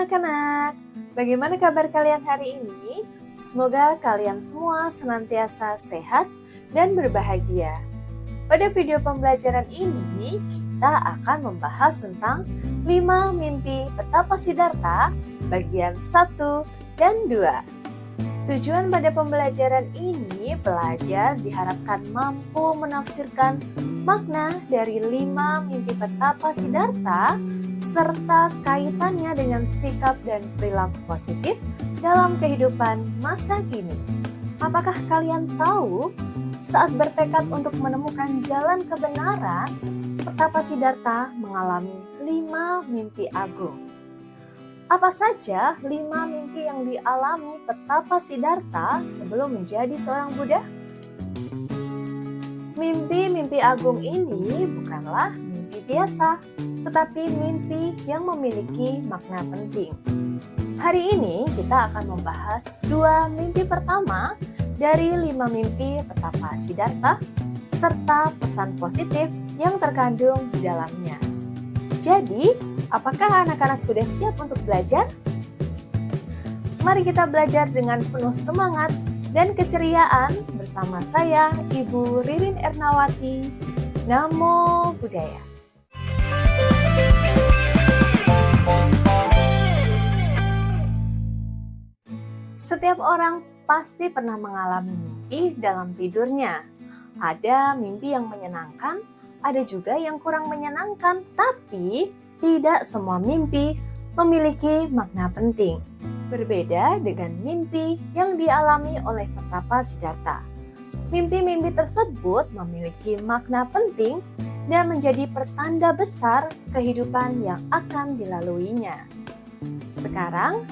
anak-anak, bagaimana kabar kalian hari ini? Semoga kalian semua senantiasa sehat dan berbahagia. Pada video pembelajaran ini, kita akan membahas tentang 5 mimpi Petapa Siddhartha bagian 1 dan 2. Tujuan pada pembelajaran ini, pelajar diharapkan mampu menafsirkan makna dari 5 mimpi Petapa Siddhartha serta kaitannya dengan sikap dan perilaku positif dalam kehidupan masa kini. Apakah kalian tahu, saat bertekad untuk menemukan jalan kebenaran, Petapa Siddhartha mengalami 5 mimpi agung. Apa saja 5 mimpi yang dialami Petapa Siddhartha sebelum menjadi seorang Buddha? Mimpi-mimpi agung ini bukanlah mimpi biasa, tetapi mimpi yang memiliki makna penting. Hari ini kita akan membahas 2 mimpi pertama dari 5 mimpi Petapa Siddhartha serta pesan positif yang terkandung di dalamnya. Jadi, apakah anak-anak sudah siap untuk belajar? Mari kita belajar dengan penuh semangat dan keceriaan bersama saya, Ibu Ririn Ernawati. Namo Buddhaya. Setiap orang pasti pernah mengalami mimpi dalam tidurnya. Ada mimpi yang menyenangkan, ada juga yang kurang menyenangkan, tapi tidak semua mimpi memiliki makna penting. Berbeda dengan mimpi yang dialami oleh Petapa Siddhartha. Mimpi-mimpi tersebut memiliki makna penting dan menjadi pertanda besar kehidupan yang akan dilaluinya. Sekarang,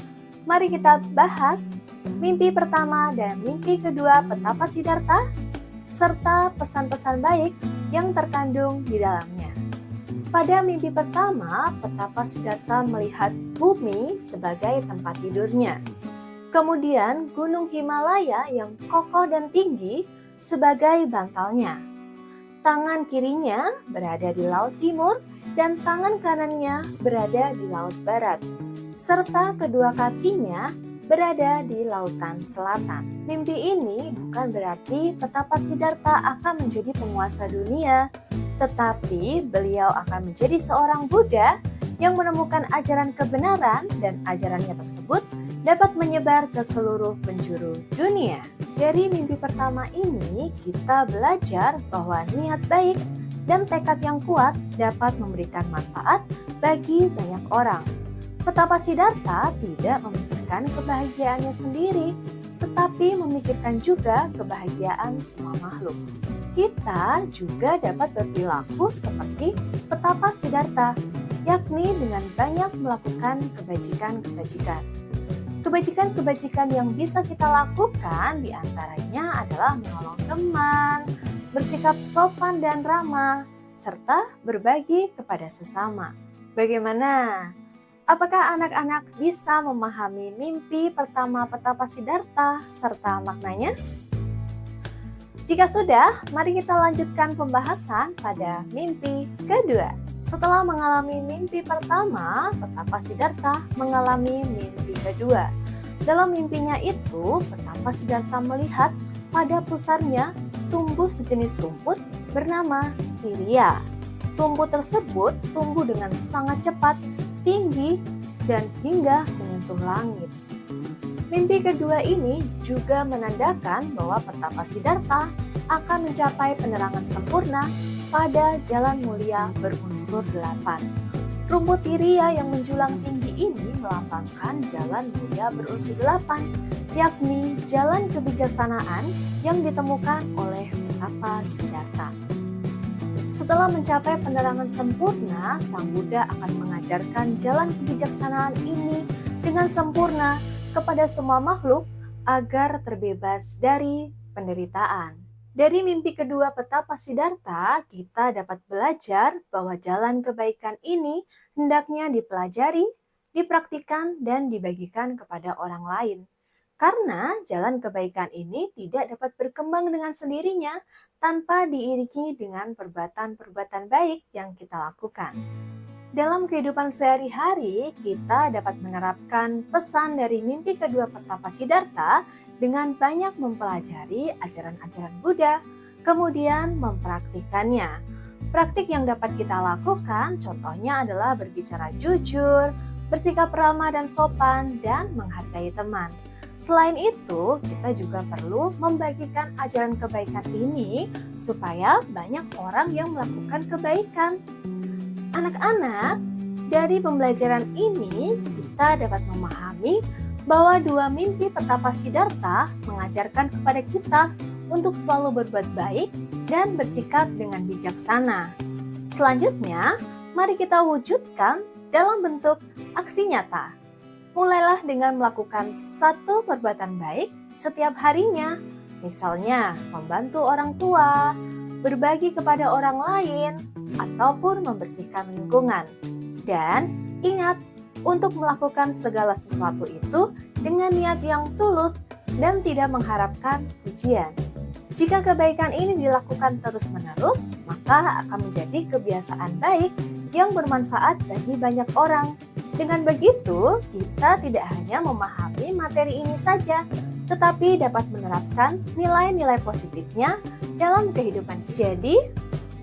mari kita bahas mimpi pertama dan mimpi kedua Petapa Siddhartha serta pesan-pesan baik yang terkandung di dalamnya. Pada mimpi pertama, Petapa Siddhartha melihat bumi sebagai tempat tidurnya. Kemudian Gunung Himalaya yang kokoh dan tinggi sebagai bantalnya. Tangan kirinya berada di Laut Timur dan tangan kanannya berada di Laut Barat, serta kedua kakinya berada di Lautan Selatan. Mimpi ini bukan berarti Petapa Siddhartha akan menjadi penguasa dunia, tetapi beliau akan menjadi seorang Buddha yang menemukan ajaran kebenaran dan ajarannya tersebut dapat menyebar ke seluruh penjuru dunia. Dari mimpi pertama ini, kita belajar bahwa niat baik dan tekad yang kuat dapat memberikan manfaat bagi banyak orang. Petapa Siddhartha tidak memikirkan kebahagiaannya sendiri, tetapi memikirkan juga kebahagiaan semua makhluk. Kita juga dapat berperilaku seperti Petapa Siddhartha, yakni dengan banyak melakukan kebajikan-kebajikan. Kebajikan-kebajikan yang bisa kita lakukan diantaranya adalah menolong teman, bersikap sopan dan ramah, serta berbagi kepada sesama. Bagaimana? Apakah anak-anak bisa memahami mimpi pertama Petapa Siddhartha serta maknanya? Jika sudah, mari kita lanjutkan pembahasan pada mimpi kedua. Setelah mengalami mimpi pertama, Petapa Siddhartha mengalami mimpi kedua. Dalam mimpinya itu, Petapa Siddhartha melihat pada pusarnya tumbuh sejenis rumput bernama Tiriya. Rumput tersebut tumbuh dengan sangat cepat, tinggi, dan hingga menyentuh langit. Mimpi kedua ini juga menandakan bahwa Petapa Siddhartha akan mencapai penerangan sempurna pada jalan mulia berunsur 8. Rumput Tiriya yang menjulang tinggi ini melambangkan jalan mulia berunsur 8, yakni jalan kebijaksanaan yang ditemukan oleh Petapa Siddhartha. Setelah mencapai penerangan sempurna, Sang Buddha akan mengajarkan jalan kebijaksanaan ini dengan sempurna kepada semua makhluk agar terbebas dari penderitaan. Dari mimpi kedua Petapa Siddhartha, kita dapat belajar bahwa jalan kebaikan ini hendaknya dipelajari, dipraktikkan, dan dibagikan kepada orang lain. Karena jalan kebaikan ini tidak dapat berkembang dengan sendirinya tanpa diiringi dengan perbuatan-perbuatan baik yang kita lakukan. Dalam kehidupan sehari-hari, kita dapat menerapkan pesan dari mimpi kedua Pertapa Siddhartha dengan banyak mempelajari ajaran-ajaran Buddha, kemudian mempraktikannya. Praktik yang dapat kita lakukan contohnya adalah berbicara jujur, bersikap ramah dan sopan, dan menghargai teman. Selain itu, kita juga perlu membagikan ajaran kebaikan ini supaya banyak orang yang melakukan kebaikan. Anak-anak, dari pembelajaran ini kita dapat memahami bahwa dua mimpi Pertapa Siddhartha mengajarkan kepada kita untuk selalu berbuat baik dan bersikap dengan bijaksana. Selanjutnya, mari kita wujudkan dalam bentuk aksi nyata. Mulailah dengan melakukan satu perbuatan baik setiap harinya, misalnya membantu orang tua, berbagi kepada orang lain, ataupun membersihkan lingkungan. Dan ingat, untuk melakukan segala sesuatu itu dengan niat yang tulus dan tidak mengharapkan pujian. Jika kebaikan ini dilakukan terus-menerus, maka akan menjadi kebiasaan baik yang bermanfaat bagi banyak orang. Dengan begitu, kita tidak hanya memahami materi ini saja, tetapi dapat menerapkan nilai-nilai positifnya dalam kehidupan. Jadi,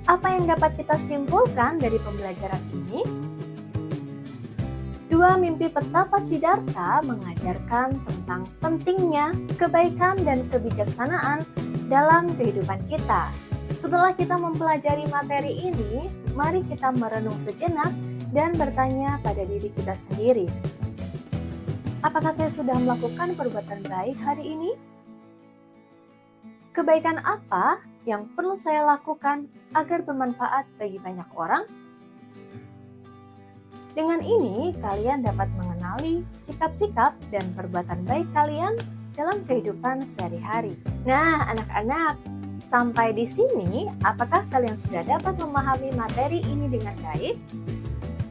apa yang dapat kita simpulkan dari pembelajaran ini? Dua mimpi Pertapa Siddhartha mengajarkan tentang pentingnya kebaikan dan kebijaksanaan dalam kehidupan kita. Setelah kita mempelajari materi ini, mari kita merenung sejenak dan bertanya pada diri kita sendiri. Apakah saya sudah melakukan perbuatan baik hari ini? Kebaikan apa yang perlu saya lakukan agar bermanfaat bagi banyak orang? Dengan ini, kalian dapat mengenali sikap-sikap dan perbuatan baik kalian dalam kehidupan sehari-hari. Nah, anak-anak, sampai di sini, apakah kalian sudah dapat memahami materi ini dengan baik?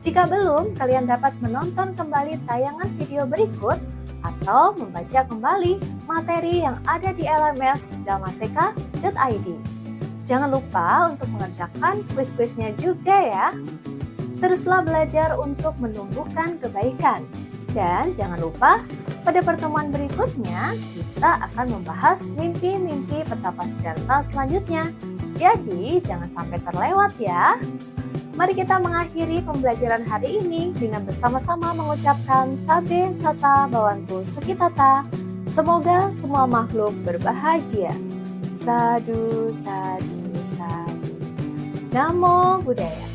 Jika belum, kalian dapat menonton kembali tayangan video berikut atau membaca kembali materi yang ada di lms.damaseka.id. Jangan lupa untuk mengerjakan kuis-kuisnya juga ya. Teruslah belajar untuk menumbuhkan kebaikan. Dan jangan lupa, pada pertemuan berikutnya kita akan membahas mimpi-mimpi Pertapa Siddhartha selanjutnya. Jadi jangan sampai terlewat ya. Mari kita mengakhiri pembelajaran hari ini dengan bersama-sama mengucapkan Sabe Sata Bhavantu Sukhitata. Semoga semua makhluk berbahagia. Sadu, sadu, sadu. Namo Buddhaya.